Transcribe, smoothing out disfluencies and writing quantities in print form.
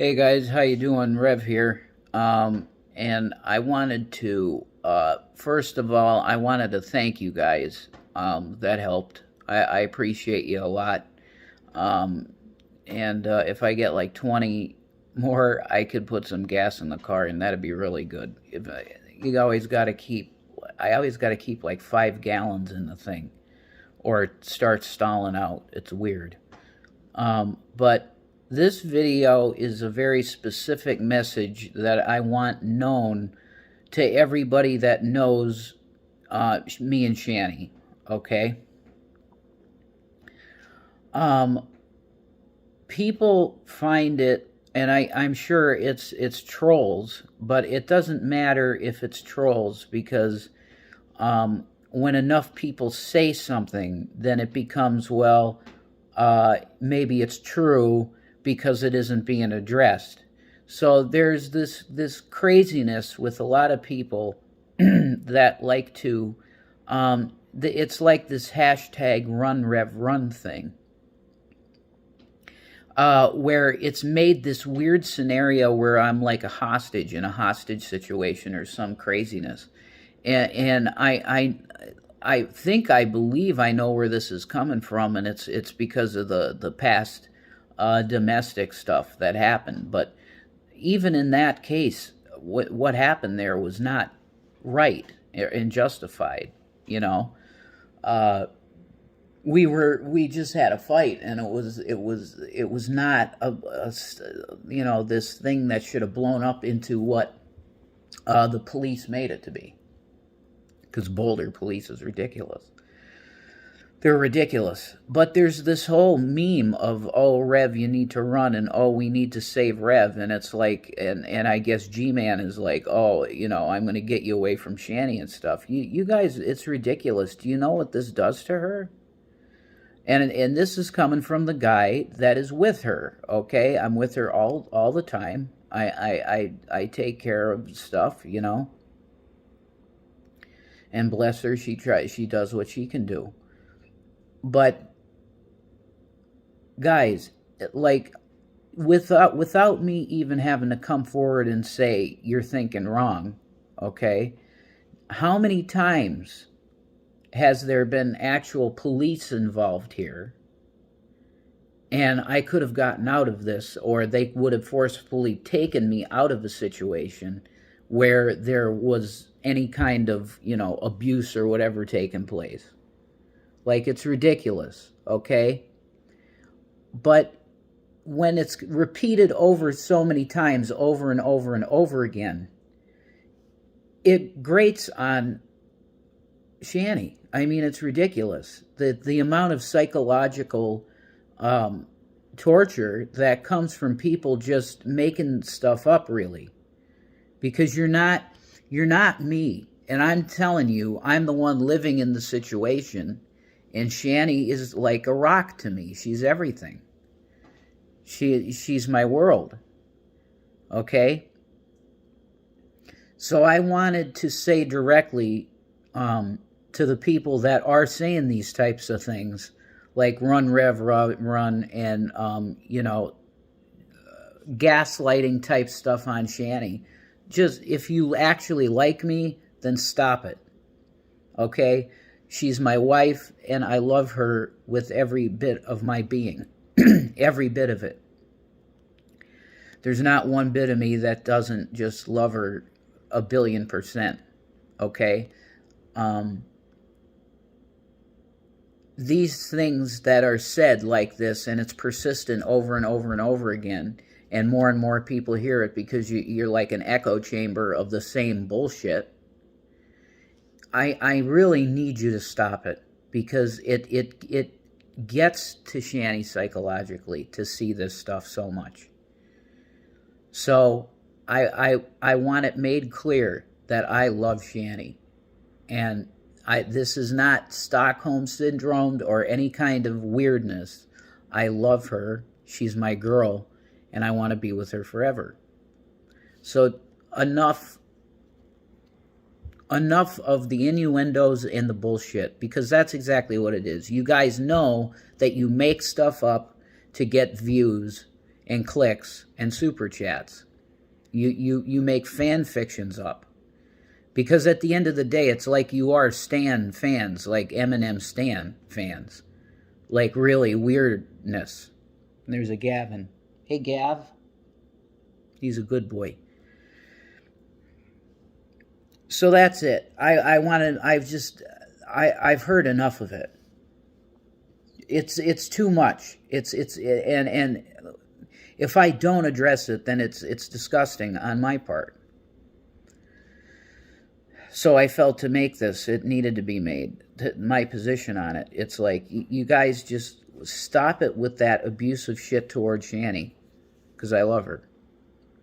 Hey guys, how you doing? Rev here. And I wanted to, first of all, I wanted to thank you guys. That helped. I appreciate you a lot. Um, and if I get like 20 more, I could put some gas in the car, and that'd be really good. You always got to keep, I always got to keep like 5 gallons in the thing, or it starts stalling out. It's weird. But this video is a very specific message that I want known to everybody that knows me and Shanny. Okay. Um, People find it, and I'm sure it's trolls, but it doesn't matter if it's trolls because when enough people say something, then it becomes, well, maybe it's true because it isn't being addressed. So there's this craziness with a lot of people that like to. It's like this hashtag Run Rev Run thing, where it's made this weird scenario where I'm like a hostage in a hostage situation or some craziness, and I think I believe I know where this is coming from, and it's because of the past domestic stuff that happened. But even in that case, what happened there was not right and justified. You know, we just had a fight, and it was not this thing that should have blown up into what the police made it to be. Because Boulder police is ridiculous. They're ridiculous. But there's this whole meme of, oh, Rev, you need to run, and oh, we need to save Rev. And it's like, and I guess G-Man is like, oh, I'm going to get you away from Shanny and stuff. You guys, it's ridiculous. Do you know what this does to her? And this is coming from the guy that is with her, okay? I'm with her all the time. I take care of stuff, and bless her, she does what she can do. But guys, like, without me even having to come forward and say you're thinking wrong, okay, how many times has there been actual police involved here, and I could have gotten out of this, or they would have forcefully taken me out of a situation where there was any kind of, abuse or whatever taking place. Like, it's ridiculous, okay? But when it's repeated over so many times, over and over and over again, it grates on Shanny. I mean, it's ridiculous. The amount of psychological torture that comes from people just making stuff up, really. Because you're not me, and I'm telling you, I'm the one living in the situation, and Shanny is like a rock to me. She's everything. She's my world. Okay? So I wanted to say directly to the people that are saying these types of things, like run, Rev, run, and gaslighting type stuff on Shanny. Just, if you actually like me, then stop it. Okay? She's my wife, and I love her with every bit of my being. Every bit of it. There's not one bit of me that doesn't just love her 1,000,000,000%. Okay? These things that are said like this, and it's persistent over and over and over again, and more people hear it because you're like an echo chamber of the same bullshit. I really need you to stop it, because it gets to Shanny psychologically to see this stuff so much. So I want it made clear that I love Shanny, and this is not Stockholm Syndrome or any kind of weirdness. I love her. She's my girl, and I want to be with her forever. So enough of the innuendos and the bullshit, because that's exactly what it is. You guys know that you make stuff up to get views and clicks and super chats. You make fan fictions up. Because at the end of the day, it's like you are Stan fans, like Eminem Stan fans. Like really weirdness. And there's a Gavin. Hey, Gav. He's a good boy. So that's it. I've heard enough of it. It's too much. And if I don't address it, then it's disgusting on my part. So I felt to make this, it needed to be made. My position on it, it's like, you guys just stop it with that abusive shit towards Shanny, because I love her.